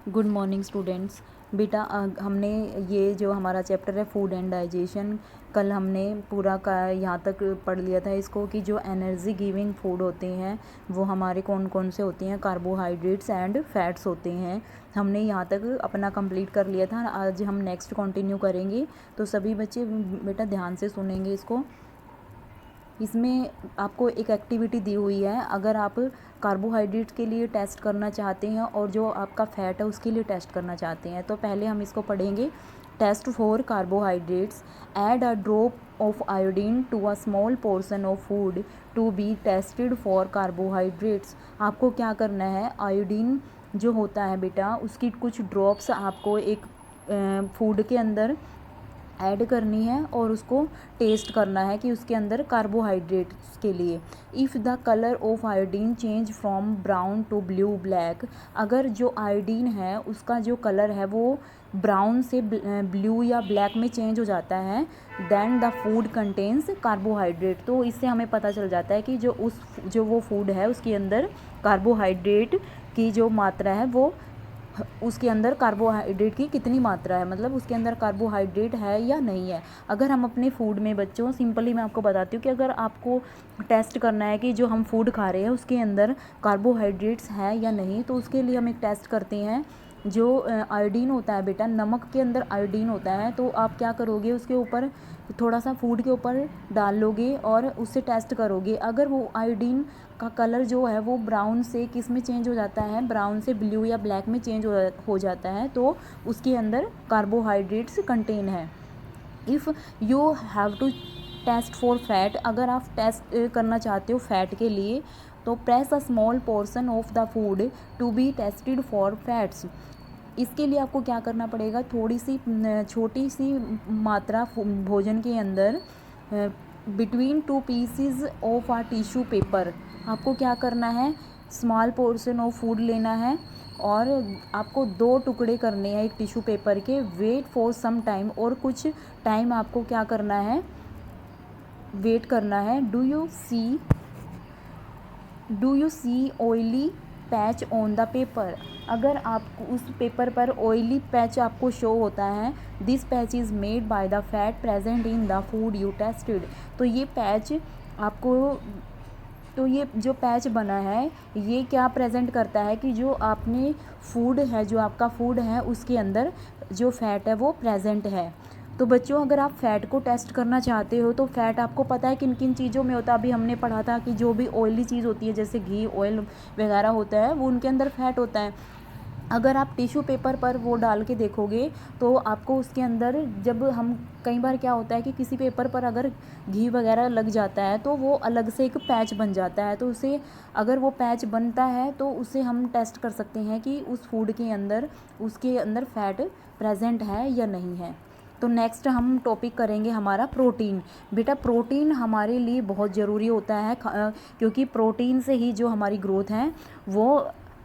Good morning students. बेटा हमने ये जो हमारा चैप्टर है फूड एंड डाइजेशन, कल हमने पूरा का यहाँ तक पढ़ लिया था इसको कि जो एनर्जी गिविंग फूड होते हैं वो हमारे कौन कौन से होते हैं, कार्बोहाइड्रेट्स एंड फैट्स होते हैं। हमने यहाँ तक अपना कंप्लीट कर लिया था। आज हम नेक्स्ट कंटिन्यू करेंगे, तो सभी बच्चे बेटा ध्यान से सुनेंगे इसको। इसमें आपको एक एक्टिविटी दी हुई है। अगर आप कार्बोहाइड्रेट के लिए टेस्ट करना चाहते हैं और जो आपका फैट है उसके लिए टेस्ट करना चाहते हैं, तो पहले हम इसको पढ़ेंगे। Test for carbohydrates, add a drop of iodine to a small portion of food to be tested for carbohydrates. आपको क्या करना है, आयोडीन जो होता है बेटा उसकी कुछ ड्रॉप्स आपको एक फूड के अंदर ऐड करनी है और उसको टेस्ट करना है कि उसके अंदर कार्बोहाइड्रेट्स के लिए। If the colour of iodine change from brown to blue black, अगर जो आयोडीन है उसका जो कलर है वो ब्राउन से ब्लू या ब्लैक में चेंज हो जाता है, then the food contains carbohydrate. तो इससे हमें पता चल जाता है कि जो वो फूड है उसके अंदर कार्बोहाइड्रेट की जो मात्रा है वो उसके अंदर कार्बोहाइड्रेट की कितनी मात्रा है, मतलब उसके अंदर कार्बोहाइड्रेट है या नहीं है। अगर हम अपने फूड में बच्चों, सिंपली मैं आपको बताती हूँ कि अगर आपको टेस्ट करना है कि जो हम फूड खा रहे हैं उसके अंदर कार्बोहाइड्रेट्स है या नहीं, तो उसके लिए हम एक टेस्ट करते हैं। जो आयोडीन होता है बेटा, नमक के अंदर आयोडीन होता है, तो आप क्या करोगे, उसके ऊपर थोड़ा सा फूड के ऊपर डाल लोगे और उससे टेस्ट करोगे। अगर वो आयोडीन का कलर जो है वो ब्राउन से किस में चेंज हो जाता है, ब्राउन से ब्लू या ब्लैक में चेंज हो जाता है, तो उसके अंदर कार्बोहाइड्रेट्स कंटेन है। If you have to test for fat, अगर आप टेस्ट करना चाहते हो फैट के लिए, तो press a small portion of the food to be tested for fats. इसके लिए आपको क्या करना पड़ेगा, थोड़ी सी छोटी सी मात्रा भोजन के अंदर between two pieces of a tissue paper, आपको क्या करना है, स्मॉल पोर्शन ऑफ फूड लेना है और आपको 2 टुकड़े करने हैं एक टिश्यू पेपर के। वेट फॉर सम टाइम, और कुछ टाइम आपको क्या करना है, वेट करना है। Do you see oily patch on the paper, अगर आपको उस पेपर पर ऑयली पैच आपको शो होता है, this patch is made by the fat present in the food you tested. तो ये पैच आपको, तो ये जो पैच बना है ये क्या प्रेजेंट करता है कि जो आपने फूड है, जो आपका फूड है उसके अंदर जो फैट है वो प्रेजेंट है। तो बच्चों अगर आप फ़ैट को टेस्ट करना चाहते हो तो फ़ैट आपको पता है किन किन चीज़ों में होता है। अभी हमने पढ़ा था कि जो भी ऑयली चीज़ होती है जैसे घी, ऑयल वगैरह होता है, वो उनके अंदर फ़ैट होता है। अगर आप टिश्यू पेपर पर वो डाल के देखोगे तो आपको उसके अंदर, जब हम कई बार क्या होता है कि किसी पेपर पर अगर घी वगैरह लग जाता है तो वो अलग से एक पैच बन जाता है, तो उसे, अगर वो पैच बनता है तो उसे हम टेस्ट कर सकते हैं कि उस फूड के अंदर, उसके अंदर फैट प्रेजेंट है या नहीं है। तो नेक्स्ट हम टॉपिक करेंगे हमारा प्रोटीन। बेटा प्रोटीन हमारे लिए बहुत ज़रूरी होता है, क्योंकि प्रोटीन से ही जो हमारी ग्रोथ है वो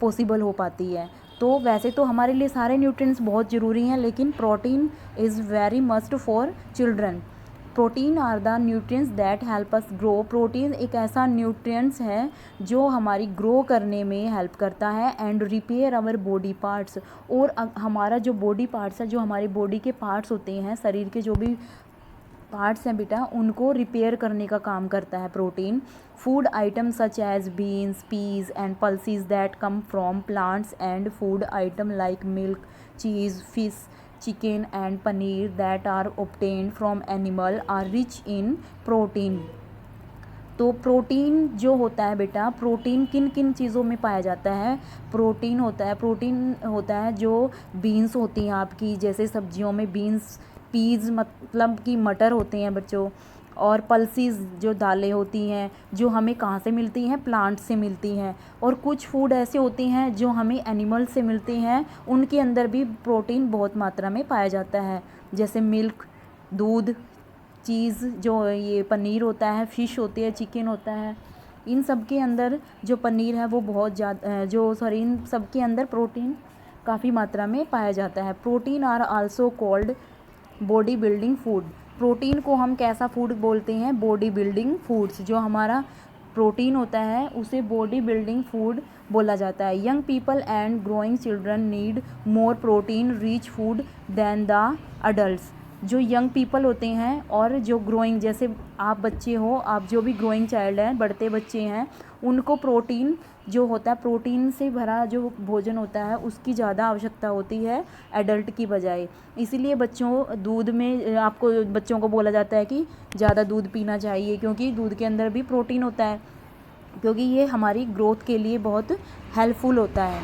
पॉसिबल हो पाती है। तो वैसे तो हमारे लिए सारे न्यूट्रिएंट्स बहुत ज़रूरी हैं, लेकिन protein is very must for children. Protein are the nutrients that help us grow. Protein एक ऐसा न्यूट्रिएंट्स है जो हमारी ग्रो करने में हेल्प करता है and repair our body parts. और हमारा जो बॉडी पार्ट्स है, जो हमारी बॉडी के पार्ट्स होते हैं, शरीर के जो भी पार्ट्स हैं बेटा, उनको रिपेयर करने का काम करता है protein. Food item such as beans, peas and pulses that come from plants and food item like milk, cheese, fish, chicken and paneer that are obtained from animal are rich in protein. तो protein जो होता है बेटा, protein किन किन चीज़ों में पाया जाता है, प्रोटीन होता है जो बीन्स होती हैं आपकी, जैसे सब्जियों में बीन्स, पीज मतलब कि मटर होते हैं बच्चों, और पल्सीज जो दालें होती हैं जो हमें कहाँ से मिलती हैं, प्लांट से मिलती हैं। और कुछ फूड ऐसे होते हैं जो हमें एनिमल से मिलते हैं, उनके अंदर भी प्रोटीन बहुत मात्रा में पाया जाता है, जैसे मिल्क, दूध, चीज़, जो ये पनीर होता है, फ़िश होती है, चिकन होता है। इन सब के अंदर जो पनीर है वो बहुत ज़्यादा, इन सब के अंदर प्रोटीन काफ़ी मात्रा में पाया जाता है। Protein are also called body building food. Protein को हम कैसा फूड बोलते हैं, बॉडी बिल्डिंग फूड्स। जो हमारा प्रोटीन होता है उसे बॉडी बिल्डिंग फूड बोला जाता है। Young people and growing children need more protein rich food than the adults. जो यंग पीपल होते हैं और जो ग्रोइंग, जैसे आप बच्चे हो, आप जो भी ग्रोइंग चाइल्ड हैं, बढ़ते बच्चे हैं, उनको प्रोटीन जो होता है, प्रोटीन से भरा जो भोजन होता है उसकी ज़्यादा आवश्यकता होती है एडल्ट की बजाय। इसीलिए बच्चों दूध में आपको बच्चों को बोला जाता है कि ज़्यादा दूध पीना चाहिए, क्योंकि दूध के अंदर भी प्रोटीन होता है, क्योंकि ये हमारी ग्रोथ के लिए बहुत हेल्पफुल होता है।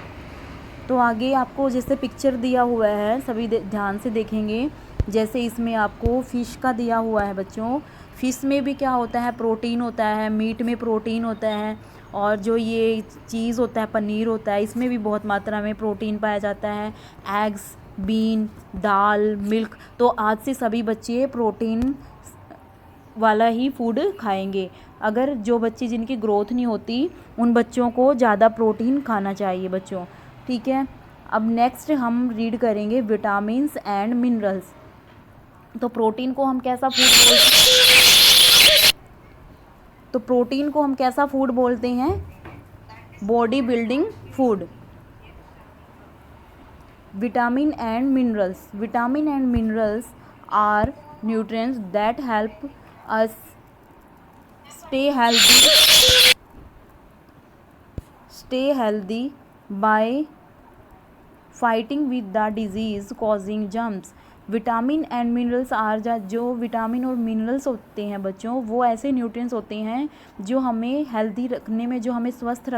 तो आगे आपको जैसे पिक्चर दिया हुआ है, सभी ध्यान से देखेंगे। जैसे इसमें आपको फ़िश का दिया हुआ है बच्चों, फ़िश में भी क्या होता है, प्रोटीन होता है, मीट में प्रोटीन होता है, और जो ये चीज़ होता है, पनीर होता है, इसमें भी बहुत मात्रा में प्रोटीन पाया जाता है। Eggs, bean, dal, milk. तो आज से सभी बच्चे प्रोटीन वाला ही फूड खाएंगे। अगर जो बच्चे जिनकी ग्रोथ नहीं होती उन बच्चों को ज़्यादा प्रोटीन खाना चाहिए बच्चों, ठीक है। अब नेक्स्ट हम रीड करेंगे विटामिन्स एंड मिनरल्स। तो प्रोटीन को हम कैसा फूड बोलते तो प्रोटीन को हम कैसा फूड बोलते हैं, body building food. Vitamin and minerals, vitamin and minerals are nutrients that help us stay healthy by fighting with the disease causing germs। Vitamin and minerals are जो विटामिन और minerals होते हैं बच्चों, वो ऐसे न्यूट्रिएंट्स होते हैं जो हमें हेल्दी रखने में, जो हमें स्वस्थ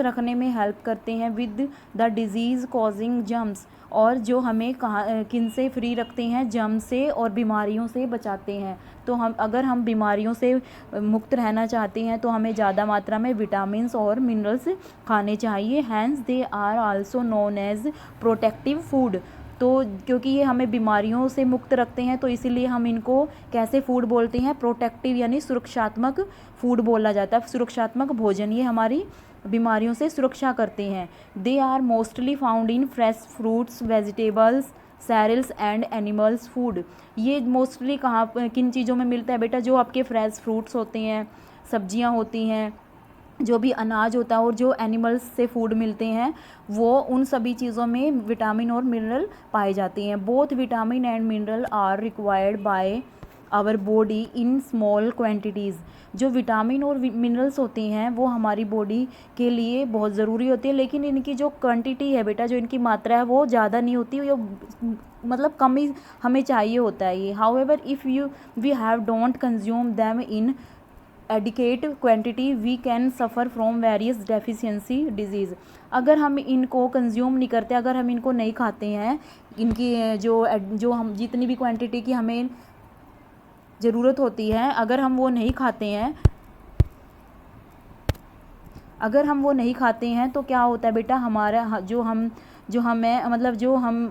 रखने में हेल्प करते हैं with the disease causing germs, और जो हमें किन से फ्री रखते हैं, जर्म से और बीमारियों से बचाते हैं। तो अगर हम बीमारियों से मुक्त रहना चाहते हैं तो हमें ज़्यादा मात्रा में विटामिन्स और मिनरल्स खाने चाहिए। Hence they are also known as protective food. तो क्योंकि ये हमें बीमारियों से मुक्त रखते हैं तो इसीलिए हम इनको कैसे फूड बोलते हैं, प्रोटेक्टिव, यानी सुरक्षात्मक फूड बोला जाता है। सुरक्षात्मक भोजन, ये हमारी बीमारियों से सुरक्षा करते हैं। They are mostly found in fresh fruits, vegetables, cereals and animals food. ये मोस्टली किन चीज़ों में मिलता है बेटा, जो आपके फ्रेश फ्रूट्स होते हैं, सब्जियां होती हैं, जो भी अनाज होता है, और जो एनिमल्स से फूड मिलते हैं, वो उन सभी चीज़ों में विटामिन और मिनरल पाए जाते हैं। Both vitamin and mineral are required by our body in small quantities. जो विटामिन और मिनरल्स होते हैं वो हमारी बॉडी के लिए बहुत ज़रूरी होती है, लेकिन इनकी जो क्वांटिटी है बेटा, जो इनकी मात्रा है वो ज़्यादा नहीं होती, जो मतलब कम ही हमें चाहिए होता है ये। However if we have don't consume them in adequate quantity we can suffer from various deficiency diseases. अगर हम इनको कंज्यूम नहीं करते, अगर हम इनको नहीं खाते हैं, इनकी जो हम जितनी भी क्वांटिटी की हमें ज़रूरत होती है, अगर हम वो नहीं खाते हैं तो क्या होता है बेटा, हमारा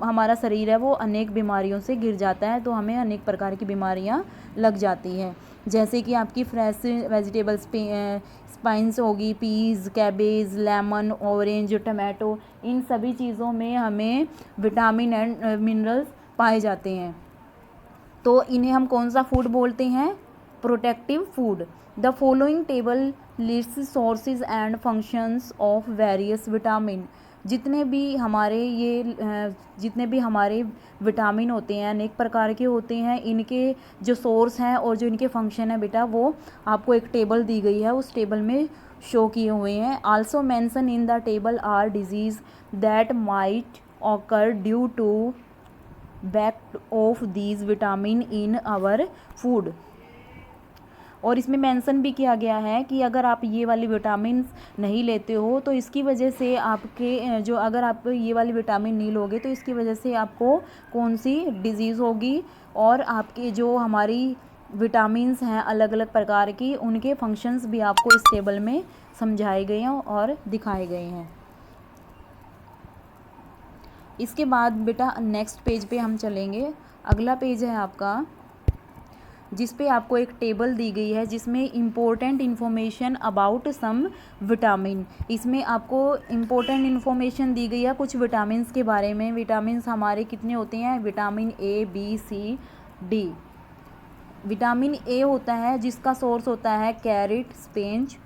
हमारा शरीर है वो अनेक बीमारियों से घिर जाता है। तो हमें अनेक प्रकार की बीमारियां लग जाती हैं, जैसे कि आपकी फ्रेश वेजिटेबल्स, स्पाइंस होगी, peas, cabbage, lemon, orange, tomato, इन सभी चीज़ों में हमें विटामिन एंड मिनरल्स पाए जाते हैं। तो इन्हें हम कौन सा फूड बोलते हैं, protective food. The following table lists sources and functions of various vitamin. जितने भी हमारे विटामिन होते हैं अनेक प्रकार के होते हैं, इनके जो सोर्स हैं और जो इनके फंक्शन है बेटा, वो आपको एक टेबल दी गई है, उस टेबल में शो किए हुए हैं। Also mention in the table are diseases that might occur due to बैक्ट of these vitamin in our food. और इसमें मेंशन भी किया गया है कि अगर आप ये वाली विटामिन नहीं लेते हो तो इसकी वजह से अगर आप ये वाली विटामिन नहीं लोगे तो इसकी वजह से आपको कौन सी डिजीज़ होगी, और आपके जो हमारी विटामिन्स हैं अलग अलग प्रकार की, उनके फंक्शंस भी आपको इस टेबल में समझाए गए हैं और दिखाए गए हैं। इसके बाद बेटा नेक्स्ट पेज पे हम चलेंगे। अगला पेज है आपका, जिस पे आपको एक टेबल दी गई है जिसमें important information about some vitamin. इसमें आपको इम्पोर्टेंट इन्फॉर्मेशन दी गई है कुछ विटामिन्स के बारे में। विटामिन्स हमारे कितने होते हैं, vitamin A, B, C, D. Vitamin A होता है जिसका सोर्स होता है carrot, spinach,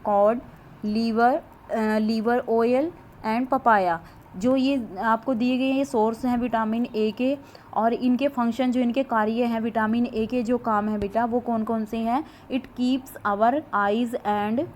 cod, liver oil and papaya. जो ये आपको दिए गए ये सोर्स हैं विटामिन ए के, और इनके फंक्शन जो इनके कार्य हैं विटामिन ए के जो काम है बेटा वो कौन कौन से हैं। It keeps our eyes and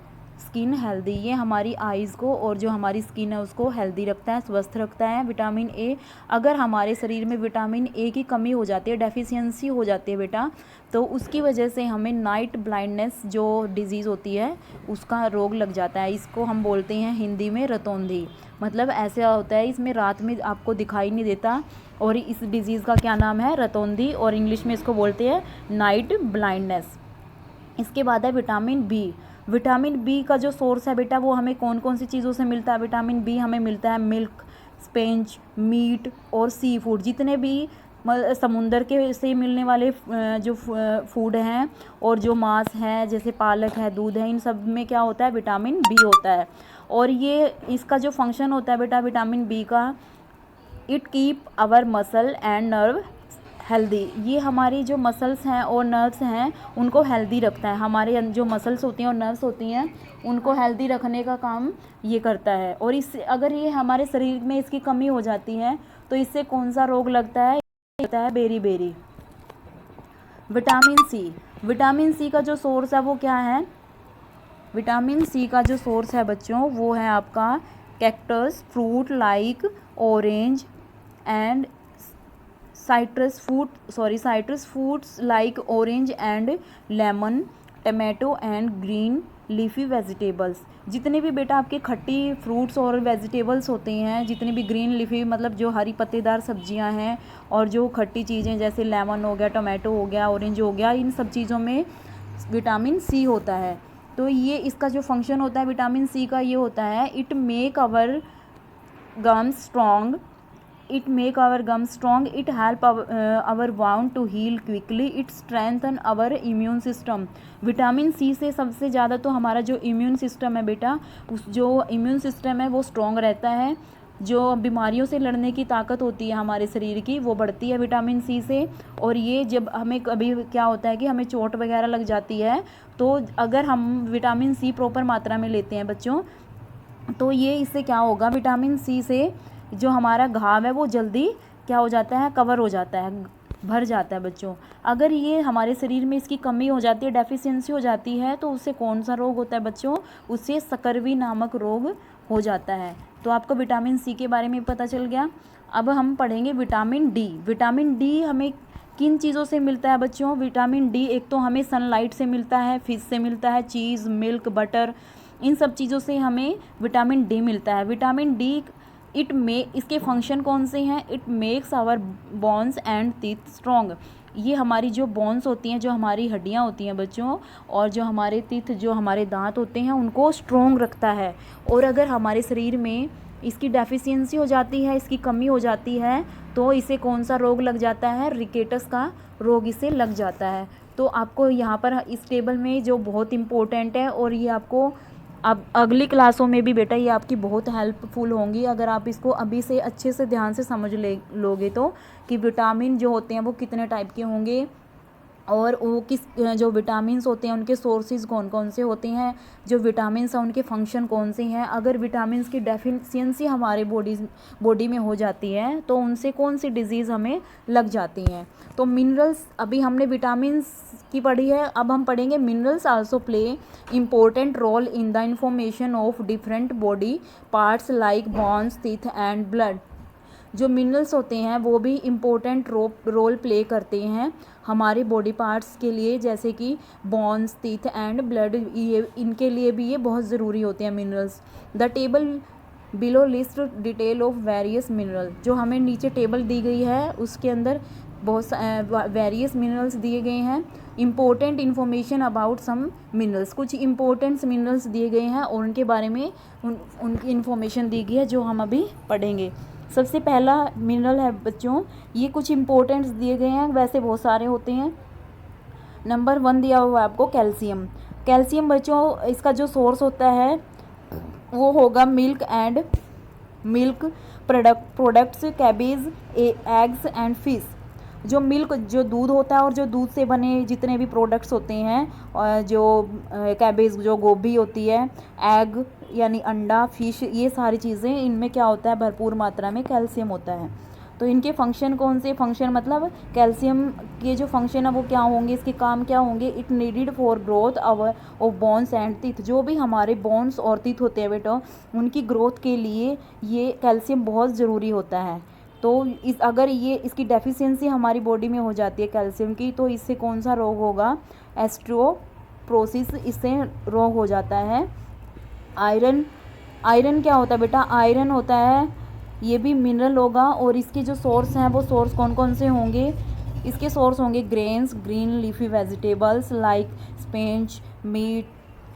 skin healthy, ये हमारी आइज़ को और जो हमारी स्किन है उसको हेल्दी रखता है, स्वस्थ रखता है विटामिन ए। अगर हमारे शरीर में विटामिन ए की कमी हो जाती है, डेफिशिएंसी हो जाती है बेटा, तो उसकी वजह से हमें नाइट ब्लाइंडनेस जो डिज़ीज़ होती है उसका रोग लग जाता है। इसको हम बोलते हैं हिंदी में रतौंधी। मतलब ऐसा होता है इसमें रात में आपको दिखाई नहीं देता, और इस डिज़ीज़ का क्या नाम है, रतौंधी, और इंग्लिश में इसको बोलते हैं नाइट ब्लाइंडनेस। इसके बाद है विटामिन बी। विटामिन बी का जो सोर्स है बेटा वो हमें कौन कौन सी चीज़ों से मिलता है। विटामिन बी हमें मिलता है मिल्क, स्पिनच, मीट और सी फूड, जितने भी समुंदर के से मिलने वाले जो फूड हैं और जो मांस है जैसे पालक है, दूध है, इन सब में क्या होता है, विटामिन बी होता है। और ये इसका जो फंक्शन होता है बेटा विटामिन बी का, it keep our muscle and nerve healthy, ये हमारी जो मसल्स हैं और नर्व्स हैं उनको हेल्दी रखता है। हमारे जो मसल्स होती हैं और नर्व्स होती हैं उनको हेल्दी रखने का काम ये करता है। और इससे अगर ये हमारे शरीर में इसकी कमी हो जाती है तो इससे कौन सा रोग लगता है बेरी। Vitamin C. विटामिन सी का जो सोर्स है वो क्या है। विटामिन सी का जो सोर्स है बच्चों वो है आपका cactus fruit like orange and citrus fruits like orange and lemon, tomato and green leafy vegetables. जितने भी बेटा आपके खट्टी फ्रूट्स और वेजिटेबल्स होते हैं, जितनी भी ग्रीन लीफी मतलब जो हरी पत्तेदार सब्जियां हैं, और जो खट्टी चीज़ें जैसे लेमन हो गया, टमाटो हो गया, ऑरेंज हो गया, इन सब चीज़ों में विटामिन सी होता है। तो ये इसका जो फंक्शन होता है विटामिन सी का ये होता है, it make our gums strong, it help our wound to heal quickly, it strengthen our immune system। Vitamin C से सबसे ज़्यादा तो हमारा जो इम्यून सिस्टम है बेटा, उस जो इम्यून सिस्टम है वो स्ट्रॉन्ग रहता है। जो बीमारियों से लड़ने की ताकत होती है हमारे शरीर की वो बढ़ती है विटामिन सी से। और ये जब हमें कभी क्या होता है कि हमें चोट वगैरह लग जाती है, तो अगर हम विटामिन सी प्रॉपर मात्रा में लेते हैं बच्चों, तो ये इससे क्या होगा, विटामिन सी से जो हमारा घाव है वो जल्दी क्या हो जाता है, कवर हो जाता है, भर जाता है बच्चों। अगर ये हमारे शरीर में इसकी कमी हो जाती है, डेफिशिएंसी हो जाती है, तो उससे कौन सा रोग होता है बच्चों, उससे सकरवी नामक रोग हो जाता है। तो आपको विटामिन सी के बारे में पता चल गया। अब हम पढ़ेंगे विटामिन डी। विटामिन डी हमें किन चीज़ों से मिलता है बच्चों। विटामिन डी एक तो हमें सनलाइट से मिलता है, फिश से मिलता है, चीज़, मिल्क, बटर, इन सब चीज़ों से हमें विटामिन डी मिलता है। विटामिन डी इसके फंक्शन कौन से हैं, it makes our bones and teeth strong. ये हमारी जो बोन्स होती हैं, जो हमारी हड्डियां होती हैं बच्चों, और जो हमारे टीथ, जो हमारे दांत होते हैं, उनको स्ट्रॉन्ग रखता है। और अगर हमारे शरीर में इसकी डेफिशिएंसी हो जाती है, इसकी कमी हो जाती है, तो इसे कौन सा रोग लग जाता है, रिकेटस का रोग इसे लग जाता है। तो आपको यहाँ पर इस टेबल में जो बहुत इम्पोर्टेंट है, और ये आपको अब अगली क्लासों में भी बेटा ये आपकी बहुत हेल्पफुल होंगी अगर आप इसको अभी से अच्छे से ध्यान से समझ लोगे तो, कि विटामिन जो होते हैं वो कितने टाइप के होंगे, और वो किस जो विटामिन्स होते हैं उनके सोर्सेज कौन कौन से होते हैं, जो विटामिन्स हैं उनके फंक्शन कौन से हैं। अगर विटामिन्स की डेफिशिएंसी हमारे बॉडी में हो जाती है तो उनसे कौन सी डिजीज़ हमें लग जाती हैं। तो मिनरल्स, अभी हमने विटामिन्स की पढ़ी है, अब हम पढ़ेंगे minerals also play important role in the information of different body parts like bones, teeth and blood. जो मिनरल्स होते हैं वो भी इम्पोर्टेंट रोल प्ले करते हैं हमारे बॉडी पार्ट्स के लिए, जैसे कि बोन्स, टीथ एंड ब्लड, ये इनके लिए भी ये बहुत ज़रूरी होते हैं minerals. The table below list detail of various mineral. जो हमें नीचे टेबल दी गई है उसके अंदर बहुत वेरियस मिनरल्स दिए गए हैं। Important information about some minerals, कुछ इम्पोर्टेंट्स मिनरल्स दिए गए हैं और उनके बारे में उनकी इन्फॉर्मेशन दी गई है जो हम अभी पढ़ेंगे। सबसे पहला मिनरल है बच्चों, ये कुछ इम्पोर्टेंट्स दिए गए हैं, वैसे बहुत सारे होते हैं। नंबर 1 दिया हुआ है आपको कैल्शियम। कैल्शियम बच्चों इसका जो सोर्स होता है वो होगा milk products, cabbage, eggs and fish. जो मिल्क जो दूध होता है और जो दूध से बने जितने भी प्रोडक्ट्स होते हैं, और जो कैबेज जो गोभी होती है, एग यानी अंडा, फिश, ये सारी चीज़ें, इनमें क्या होता है भरपूर मात्रा में कैल्शियम होता है। तो इनके फंक्शन कौन से फंक्शन, मतलब कैल्शियम के जो फंक्शन है वो क्या होंगे, इसके काम क्या होंगे। It needed for growth hour of bones and teeth, जो भी हमारे बोन्स और टीथ होते हैं बेटा, उनकी ग्रोथ के लिए ये कैल्शियम बहुत ज़रूरी होता है। तो इस अगर ये इसकी डेफिशिएंसी हमारी बॉडी में हो जाती है कैल्शियम की, तो इससे कौन सा रोग होगा, एस्ट्रोप्रोसिस, इससे रोग हो जाता है। आयरन, आयरन क्या होता है बेटा, आयरन होता है ये भी मिनरल होगा, और इसके जो सोर्स हैं वो सोर्स कौन कौन से होंगे, इसके सोर्स होंगे grains, green leafy vegetables like spinach, meat,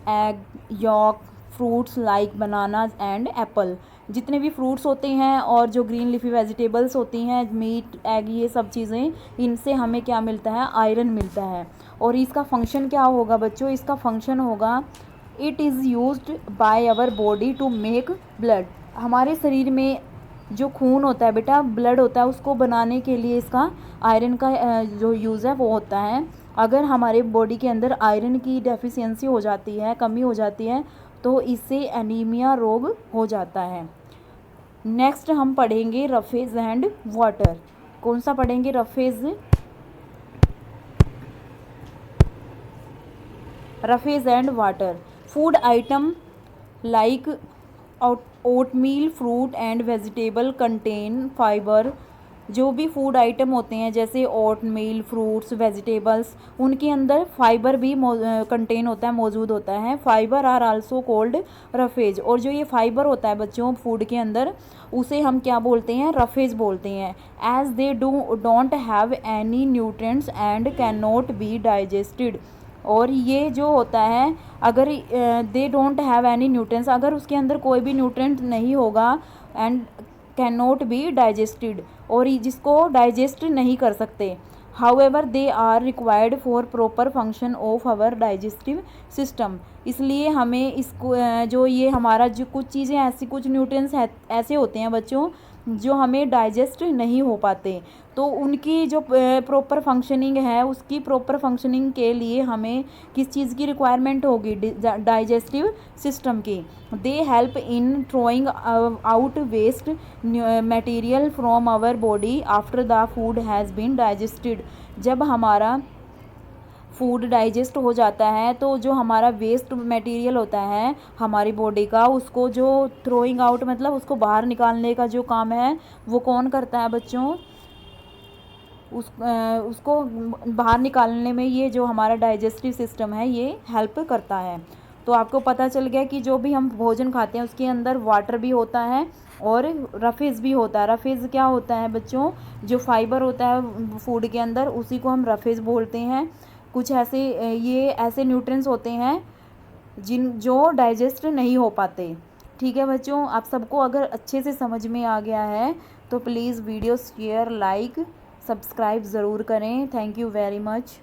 egg yolk, fruits like bananas and apple, जितने भी फ्रूट्स होते हैं और जो ग्रीन लीफी वेजिटेबल्स होती हैं, मीट, एग, ये सब चीज़ें, इनसे हमें क्या मिलता है, आयरन मिलता है। और इसका फंक्शन क्या होगा बच्चों, इसका फंक्शन होगा it is used by our body to make blood, हमारे शरीर में जो खून होता है बेटा, ब्लड होता है, उसको बनाने के लिए इसका आयरन का जो यूज़ है वो होता है। अगर हमारे बॉडी के अंदर आयरन की डेफिशिएंसी हो जाती है, कमी हो जाती है, तो इससे एनीमिया रोग हो जाता है। नेक्स्ट हम पढ़ेंगे रफेज एंड वाटर। कौन सा पढ़ेंगे, roughage and water. Food item like oatmeal, fruit and vegetable contain fibre, जो भी फूड आइटम होते हैं जैसे ओटमील, फ्रूट्स, वेजिटेबल्स, उनके अंदर फाइबर भी कंटेन होता है, मौजूद होता है। Fibre are also called roughage, और जो ये फाइबर होता है बच्चों फूड के अंदर, उसे हम क्या बोलते हैं, रफेज बोलते हैं। As they don't have any nutrients and can not be digested, और ये जो होता है, अगर they don't have any nutrients, अगर उसके अंदर कोई भी न्यूट्रिएंट नहीं होगा, and can not be digested, और जिसको डाइजेस्ट नहीं कर सकते। However they are required for proper function of our digestive system, इसलिए हमें इसको जो ये हमारा जो कुछ चीज़ें ऐसी, कुछ न्यूट्रिएंट्स ऐसे होते हैं बच्चों जो हमें डाइजेस्ट नहीं हो पाते, तो उनकी जो प्रॉपर फंक्शनिंग है, उसकी प्रॉपर फंक्शनिंग के लिए हमें किस चीज़ की रिक्वायरमेंट होगी, डाइजेस्टिव सिस्टम की। They help in throwing out waste material from our body after the food has been digested, जब हमारा फूड डाइजेस्ट हो जाता है तो जो हमारा वेस्ट मटेरियल होता है हमारी बॉडी का, उसको जो थ्रोइंग आउट मतलब उसको बाहर निकालने का जो काम है वो कौन करता है बच्चों, उसको बाहर निकालने में ये जो हमारा डाइजेस्टिव सिस्टम है ये हेल्प करता है। तो आपको पता चल गया कि जो भी हम भोजन खाते हैं उसके अंदर वाटर भी होता है और रफेज भी होता है। रफेज क्या होता है बच्चों, जो फाइबर होता है फूड के अंदर उसी को हम रफेज बोलते हैं। कुछ ऐसे ये ऐसे न्यूट्रिएंट्स होते हैं जो डाइजेस्ट नहीं हो पाते। ठीक है बच्चों, आप सबको अगर अच्छे से समझ में आ गया है तो please video share, like, subscribe ज़रूर करें। Thank you very much.